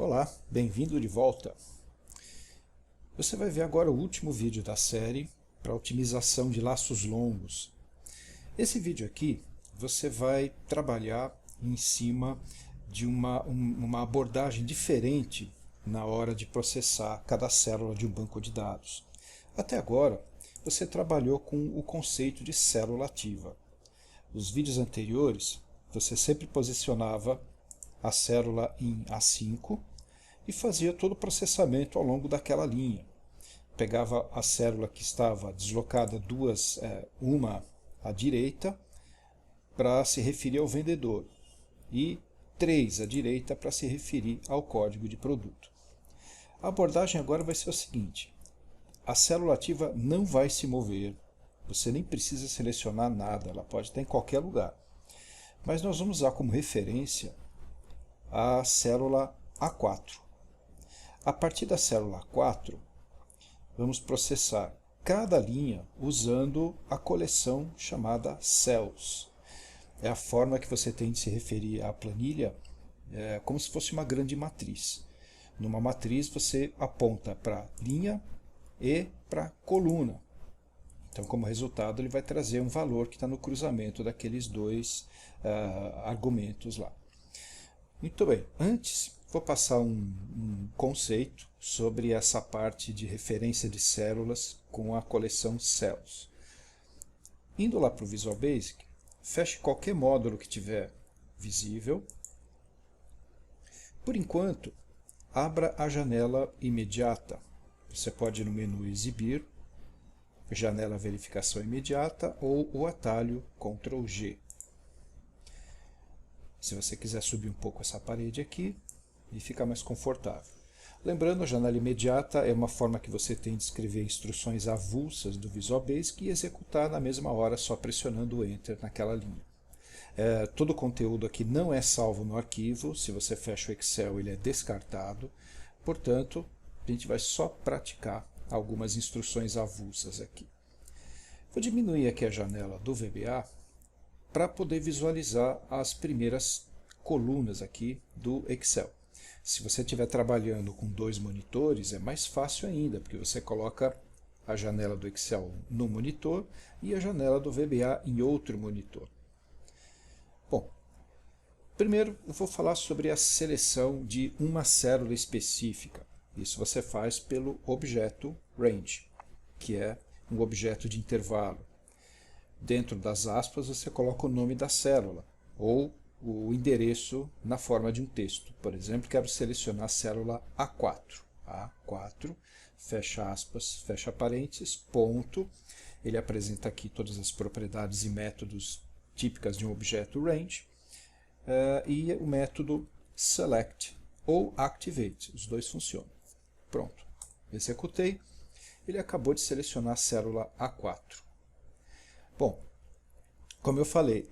Olá, bem-vindo de volta. Você vai ver agora o último vídeo da série para otimização de laços longos. Esse vídeo aqui você vai trabalhar em cima de uma abordagem diferente na hora de processar cada célula de um banco de dados. Até agora você trabalhou com o conceito de célula ativa. Os vídeos anteriores você sempre posicionava a célula em A5 e fazia todo o processamento ao longo daquela linha. Pegava a célula que estava deslocada uma à direita para se referir ao vendedor e 3 à direita para se referir ao código de produto. A abordagem agora vai ser o seguinte: a célula ativa não vai se mover, você nem precisa selecionar nada, ela pode estar em qualquer lugar. Mas nós vamos usar como referência a célula A4. A partir da célula A4, vamos processar cada linha usando a coleção chamada cells. É a forma que você tem de se referir à planilha, como se fosse uma grande matriz. Numa matriz você aponta para linha e para coluna. Então, como resultado, ele vai trazer um valor que está no cruzamento daqueles dois argumentos lá. Muito bem, antes vou passar um conceito sobre essa parte de referência de células com a coleção cells. Indo lá para o Visual Basic, feche qualquer módulo que tiver visível. Por enquanto, abra a janela imediata. Você pode ir no menu Exibir, janela Verificação Imediata ou o atalho Ctrl G. Se você quiser subir um pouco essa parede aqui e ficar mais confortável. Lembrando, a janela imediata é uma forma que você tem de escrever instruções avulsas do Visual Basic e executar na mesma hora só pressionando o Enter naquela linha. Todo o conteúdo aqui não é salvo no arquivo, se você fecha o Excel ele é descartado, portanto a gente vai só praticar algumas instruções avulsas aqui. Vou diminuir aqui a janela do VBA para poder visualizar as primeiras colunas aqui do Excel. Se você estiver trabalhando com 2 monitores, é mais fácil ainda, porque você coloca a janela do Excel no monitor e a janela do VBA em outro monitor. Bom, primeiro eu vou falar sobre a seleção de uma célula específica. Isso você faz pelo objeto range, que é um objeto de intervalo. Dentro das aspas você coloca o nome da célula, ou o endereço na forma de um texto. Por exemplo, quero selecionar a célula A4. A4, fecha aspas, fecha parênteses, ponto. Ele apresenta aqui todas as propriedades e métodos típicas de um objeto range. E o método select ou activate, os dois funcionam. Pronto, executei. Ele acabou de selecionar a célula A4. Bom, como eu falei,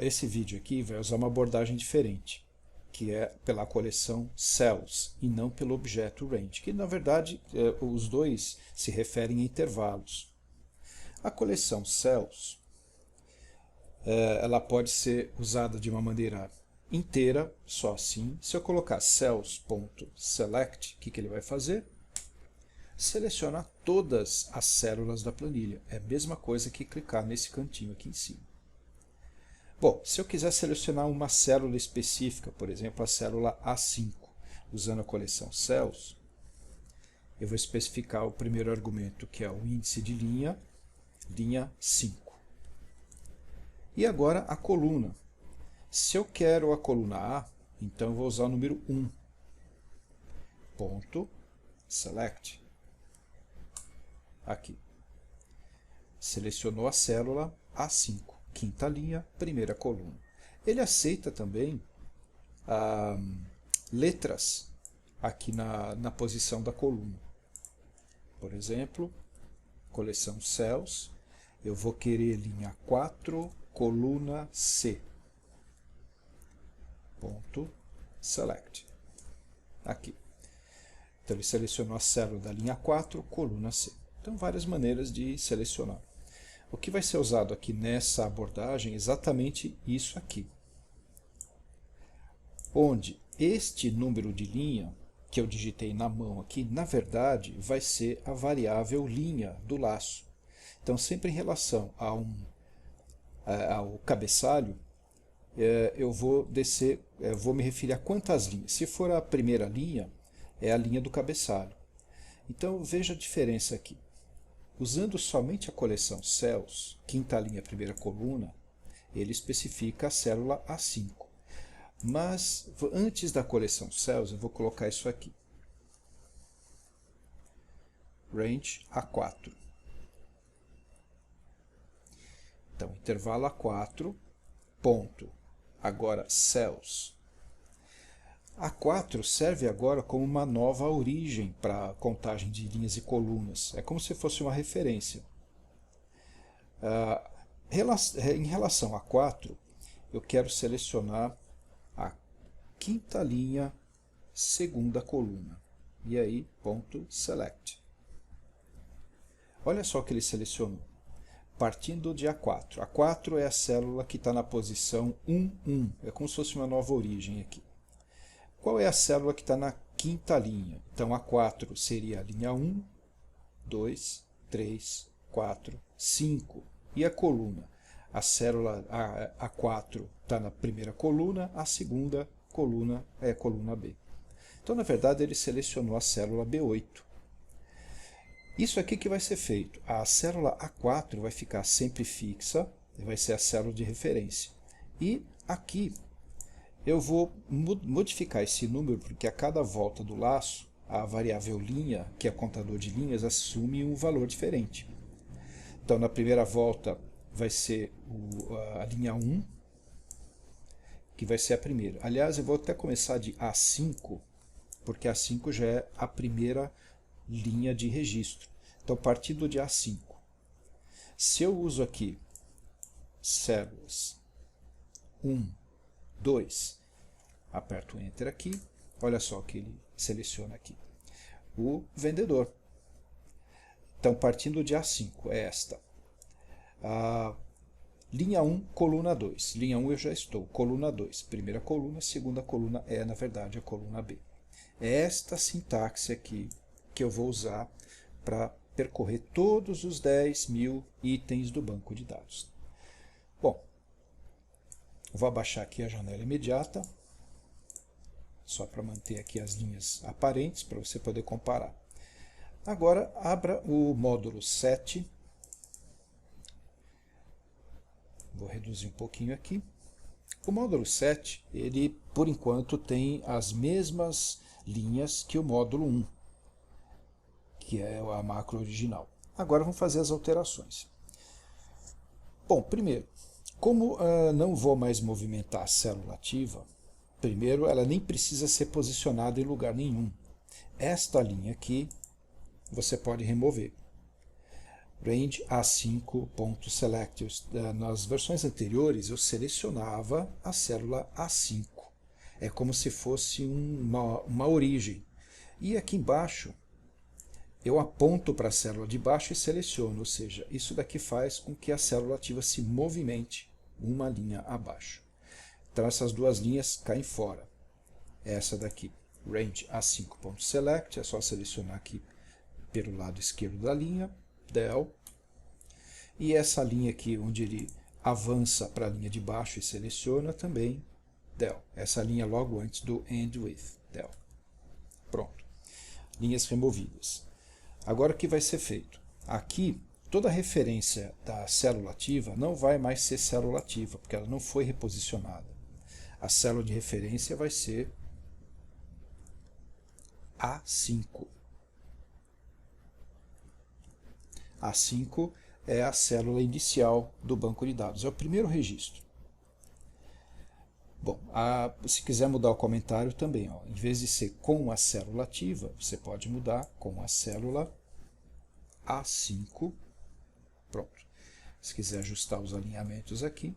esse vídeo aqui vai usar uma abordagem diferente, que é pela coleção cells e não pelo objeto range, que na verdade os dois se referem a intervalos. A coleção cells ela pode ser usada de uma maneira inteira, só assim. Se eu colocar cells.select, o que ele vai fazer? Selecionar todas as células da planilha. É a mesma coisa que clicar nesse cantinho aqui em cima. Bom, se eu quiser selecionar uma célula específica, por exemplo, a célula A5, usando a coleção cells, eu vou especificar o primeiro argumento, que é o índice de linha, linha 5. E agora a coluna. Se eu quero a coluna A, então eu vou usar o número 1. Ponto, select. Aqui. Selecionou a célula A5, quinta linha, primeira coluna. Ele aceita também letras aqui na posição da coluna. Por exemplo, coleção cells, eu vou querer linha 4, coluna C. Ponto, select. Aqui. Então ele selecionou a célula da linha 4, coluna C. Então, várias maneiras de selecionar. O que vai ser usado aqui nessa abordagem é exatamente isso aqui. Onde este número de linha que eu digitei na mão aqui, na verdade, vai ser a variável linha do laço. Então, sempre em relação ao cabeçalho, eu vou vou me referir a quantas linhas. Se for a primeira linha, é a linha do cabeçalho. Então, veja a diferença aqui. Usando somente a coleção Cells, quinta linha, primeira coluna, ele especifica a célula A5. Mas, antes da coleção Cells, eu vou colocar isso aqui. Range A4. Então, intervalo A4, ponto. Agora, Cells. A4 serve agora como uma nova origem para a contagem de linhas e colunas. É como se fosse uma referência. Em relação a 4, eu quero selecionar a quinta linha, segunda coluna. E aí, ponto select. Olha só o que ele selecionou. Partindo de A4. A4 é a célula que está na posição 1, 1. É como se fosse uma nova origem aqui. Qual é a célula que está na quinta linha? Então, A4 seria a linha 1, 2, 3, 4, 5. E a coluna? A célula A4 está na primeira coluna, a segunda coluna é a coluna B. Então, na verdade, ele selecionou a célula B8. Isso aqui que vai ser feito. A célula A4 vai ficar sempre fixa, vai ser a célula de referência. E aqui eu vou modificar esse número, porque a cada volta do laço, a variável linha, que é contador de linhas, assume um valor diferente. Então, na primeira volta vai ser a linha 1, que vai ser a primeira. Aliás, eu vou até começar de A5, porque A5 já é a primeira linha de registro. Então, partindo de A5, se eu uso aqui células 1, 2, aperto Enter aqui, olha só o que ele seleciona aqui. O vendedor. Então, partindo de A5, é esta. Linha 1, coluna 2. Linha 1 eu já estou. Coluna 2. Primeira coluna, segunda coluna é, na verdade, a coluna B. É esta sintaxe aqui que eu vou usar para percorrer todos os 10.000 itens do banco de dados. Bom, vou abaixar aqui a janela imediata, só para manter aqui as linhas aparentes, para você poder comparar. Agora, abra o módulo 7. Vou reduzir um pouquinho aqui. O módulo 7, ele, por enquanto, tem as mesmas linhas que o módulo 1, que é a macro original. Agora vamos fazer as alterações. Bom, primeiro, como não vou mais movimentar a célula ativa, primeiro ela nem precisa ser posicionada em lugar nenhum. Esta linha aqui você pode remover. Range A5.select. Nas versões anteriores eu selecionava a célula A5. É como se fosse uma origem. E aqui embaixo eu aponto para a célula de baixo e seleciono, ou seja, isso daqui faz com que a célula ativa se movimente uma linha abaixo. Então essas duas linhas caem fora. Essa daqui, Range A5.select, é só selecionar aqui pelo lado esquerdo da linha, del. E essa linha aqui, onde ele avança para a linha de baixo e seleciona, também del. Essa linha logo antes do End With, del. Pronto. Linhas removidas. Agora o que vai ser feito? Aqui, toda referência da célula ativa não vai mais ser célula ativa, porque ela não foi reposicionada. A célula de referência vai ser A5. A5 é a célula inicial do banco de dados, é o primeiro registro. Bom, se quiser mudar o comentário também, ó, em vez de ser com a célula ativa, você pode mudar com a célula A5. Pronto. Se quiser ajustar os alinhamentos aqui.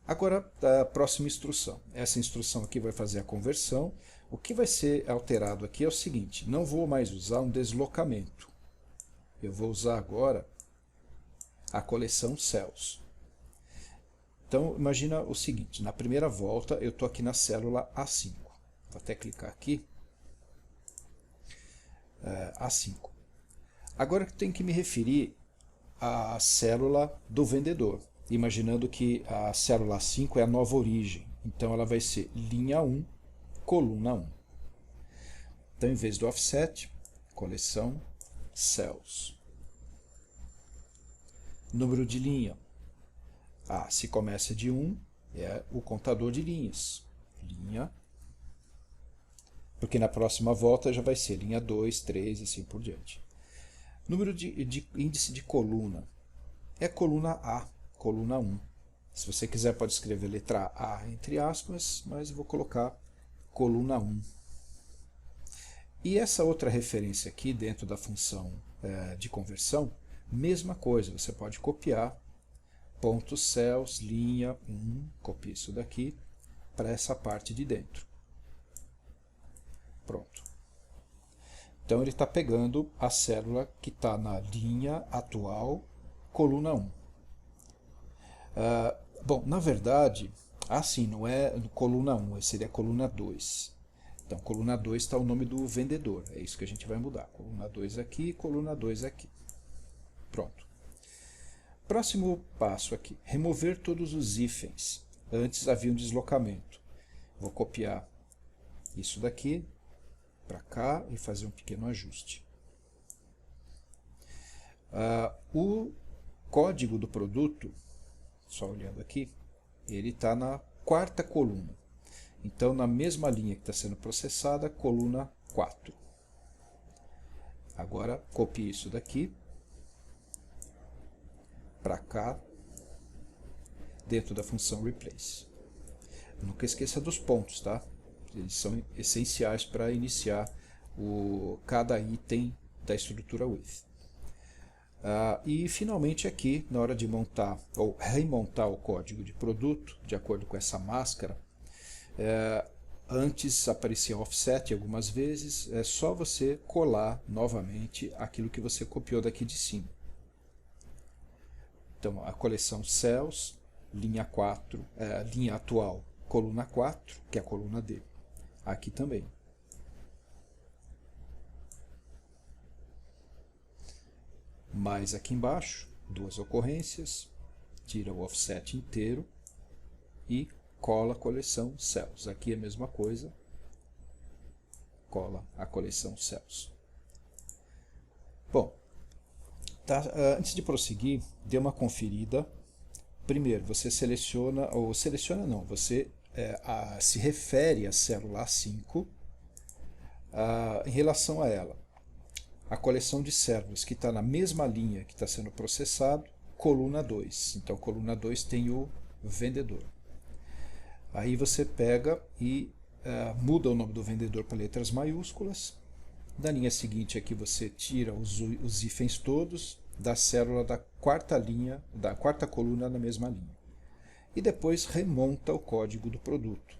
Agora, a próxima instrução. Essa instrução aqui vai fazer a conversão. O que vai ser alterado aqui é o seguinte, não vou mais usar um deslocamento. Eu vou usar agora a coleção Cells. Então, imagina o seguinte, na primeira volta eu estou aqui na célula A5. Vou até clicar aqui. A5. Agora eu tenho que me referir à célula do vendedor, imaginando que a célula A5 é a nova origem. Então ela vai ser linha 1, coluna 1. Então, em vez do offset, coleção cells. Número de linha. Se começa de 1, é o contador de linhas. Linha. Porque na próxima volta já vai ser linha 2, 3 e assim por diante. Número de índice de coluna. É coluna A, coluna 1. Se você quiser pode escrever letra A entre aspas, mas eu vou colocar coluna 1. E essa outra referência aqui dentro da função de conversão, mesma coisa, você pode copiar ponto cells, linha 1, copia isso daqui para essa parte de dentro. Pronto. Então ele está pegando a célula que está na linha atual, coluna 1. Bom, na verdade, assim, não é coluna 1, seria coluna 2. Então, coluna 2 está o nome do vendedor, é isso que a gente vai mudar. Coluna 2 aqui, coluna 2 aqui. Pronto. Próximo passo aqui, remover todos os hífens. Antes havia um deslocamento. Vou copiar isso daqui para cá e fazer um pequeno ajuste. O código do produto, só olhando aqui, ele está na quarta coluna. Então, na mesma linha que está sendo processada, coluna 4. Agora, copie isso daqui para cá, dentro da função replace. Nunca esqueça dos pontos, tá? Eles são essenciais para iniciar cada item da estrutura with. E finalmente aqui, na hora de montar ou remontar o código de produto, de acordo com essa máscara, antes aparecia offset algumas vezes, é só você colar novamente aquilo que você copiou daqui de cima. Então, a coleção cells, linha 4, linha atual, coluna 4, que é a coluna D. Aqui também. Mais aqui embaixo, duas ocorrências, tira o offset inteiro e cola a coleção cells. Aqui é a mesma coisa, cola a coleção cells. Bom, antes de prosseguir, dê uma conferida. Primeiro, você seleciona, ou seleciona não, você se refere à célula A5 em relação a ela. A coleção de células que está na mesma linha que está sendo processado, coluna 2. Então, coluna 2 tem o vendedor. Aí você pega e muda o nome do vendedor para letras maiúsculas. Na linha seguinte aqui você tira os hífens todos da célula da quarta linha, da quarta coluna na mesma linha. E depois remonta o código do produto.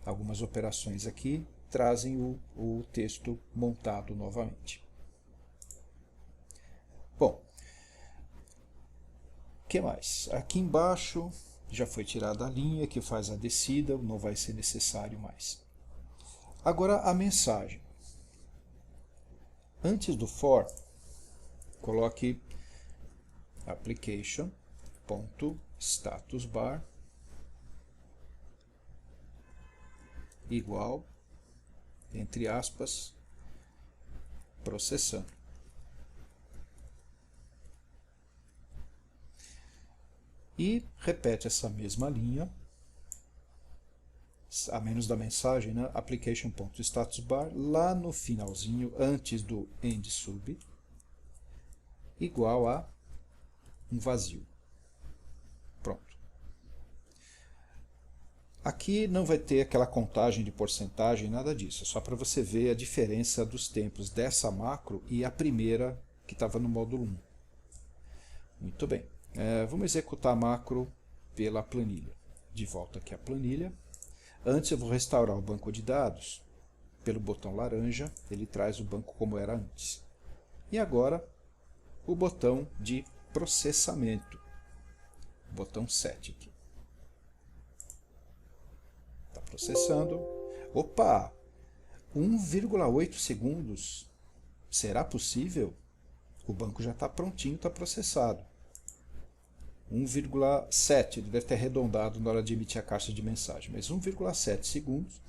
Algumas operações aqui trazem o texto montado novamente. Bom, o que mais? Aqui embaixo já foi tirada a linha que faz a descida, não vai ser necessário mais. Agora a mensagem. Antes do for, coloque application.statusbar igual, entre aspas, processando. E repete essa mesma linha, a menos da mensagem, né? Application.statusbar, lá no finalzinho, antes do endSub, igual a um vazio. Pronto. Aqui não vai ter aquela contagem de porcentagem, nada disso. É só para você ver a diferença dos tempos dessa macro e a primeira que estava no módulo 1. Muito bem. Vamos executar a macro pela planilha. De volta aqui à planilha. Antes eu vou restaurar o banco de dados. Pelo botão laranja, ele traz o banco como era antes. E agora, o botão de processamento. Botão 7 aqui. Processando. Opa! 1,8 segundos. Será possível? O banco já está prontinho, está processado. 1,7, ele deve ter arredondado na hora de emitir a caixa de mensagem, mas 1,7 segundos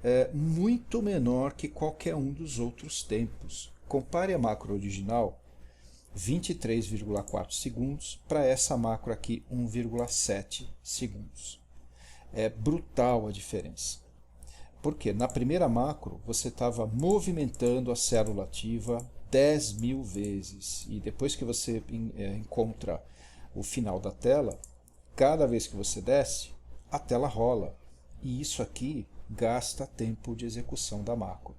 é muito menor que qualquer um dos outros tempos. Compare a macro original, 23,4 segundos, para essa macro aqui, 1,7 segundos. É brutal a diferença. Porque na primeira macro você estava movimentando a célula ativa 10.000 vezes. E depois que você encontra o final da tela, cada vez que você desce, a tela rola. E isso aqui gasta tempo de execução da macro.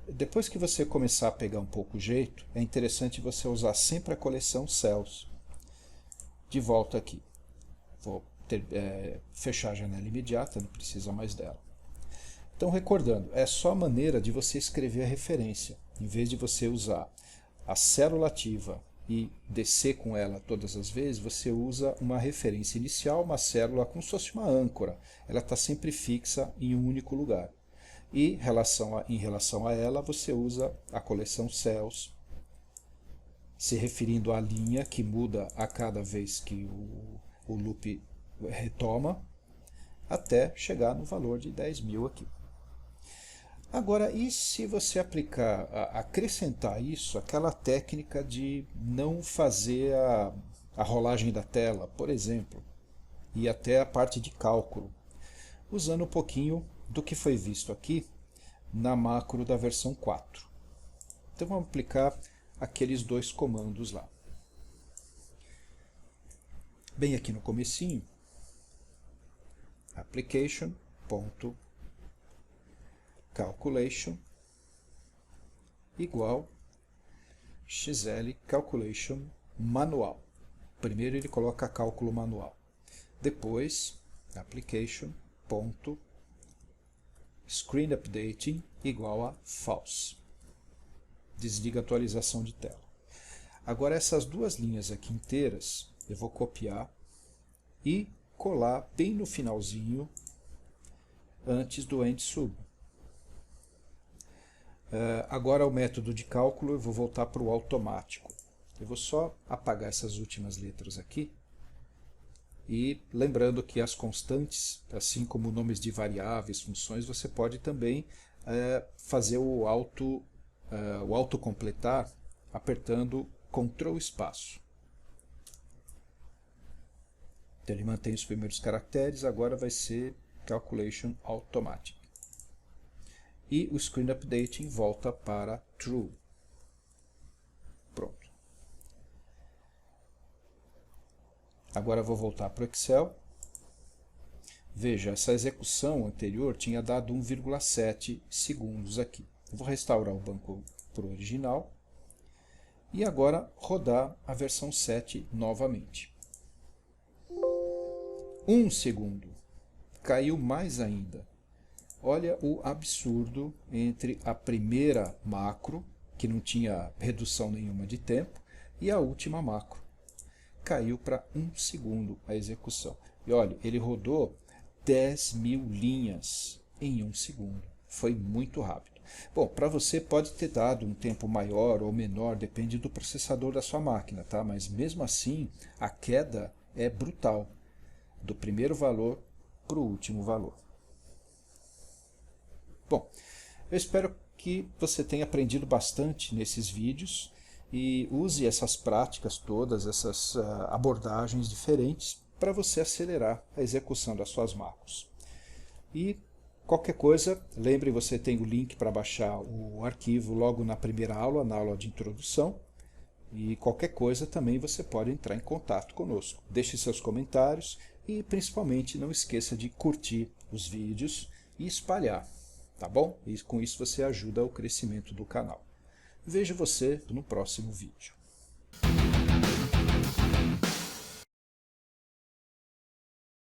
Depois que você começar a pegar um pouco o jeito, é interessante você usar sempre a coleção Cells. De volta aqui. Vou fechar a janela imediata, não precisa mais dela. Então, recordando, é só a maneira de você escrever a referência. Em vez de você usar a célula ativa e descer com ela todas as vezes, você usa uma referência inicial, uma célula como se fosse uma âncora. Ela está sempre fixa em um único lugar. E em relação a ela, você usa a coleção Cells, se referindo à linha que muda a cada vez que o loop retoma, até chegar no valor de 10.000 aqui. Agora, e se você acrescentar isso, aquela técnica de não fazer a rolagem da tela, por exemplo, e até a parte de cálculo, usando um pouquinho do que foi visto aqui na macro da versão 4. Então vamos aplicar aqueles dois comandos lá. Bem aqui no comecinho, application.calculation igual xl calculation manual. Primeiro ele coloca cálculo manual. Depois, application.screenUpdating igual a false. Desliga a atualização de tela. Agora essas duas linhas aqui inteiras, eu vou copiar e colar bem no finalzinho, antes do end_sub. Agora o método de cálculo, eu vou voltar para o automático. Eu vou só apagar essas últimas letras aqui. E lembrando que as constantes, assim como nomes de variáveis, funções, você pode também fazer o autocompletar apertando Ctrl espaço. Então ele mantém os primeiros caracteres, agora vai ser Calculation Automatic. E o Screen Updating volta para True. Pronto. Agora eu vou voltar para o Excel. Veja, essa execução anterior tinha dado 1,7 segundos aqui. Eu vou restaurar o banco para o original. E agora rodar a versão 7 novamente. 1 segundo. Caiu mais ainda. Olha o absurdo entre a primeira macro, que não tinha redução nenhuma de tempo, e a última macro. Caiu para 1 segundo a execução. E olha, ele rodou 10.000 linhas em 1 segundo. Foi muito rápido. Bom, para você pode ter dado um tempo maior ou menor, depende do processador da sua máquina, tá? Mas mesmo assim, a queda é brutal, do primeiro valor para o último valor. Bom, eu espero que você tenha aprendido bastante nesses vídeos e use essas práticas todas, essas abordagens diferentes para você acelerar a execução das suas macros. E qualquer coisa, lembre, você tem o link para baixar o arquivo logo na primeira aula, na aula de introdução. E qualquer coisa também você pode entrar em contato conosco. Deixe seus comentários e principalmente não esqueça de curtir os vídeos e espalhar, tá bom? E com isso você ajuda o crescimento do canal. Vejo você no próximo vídeo.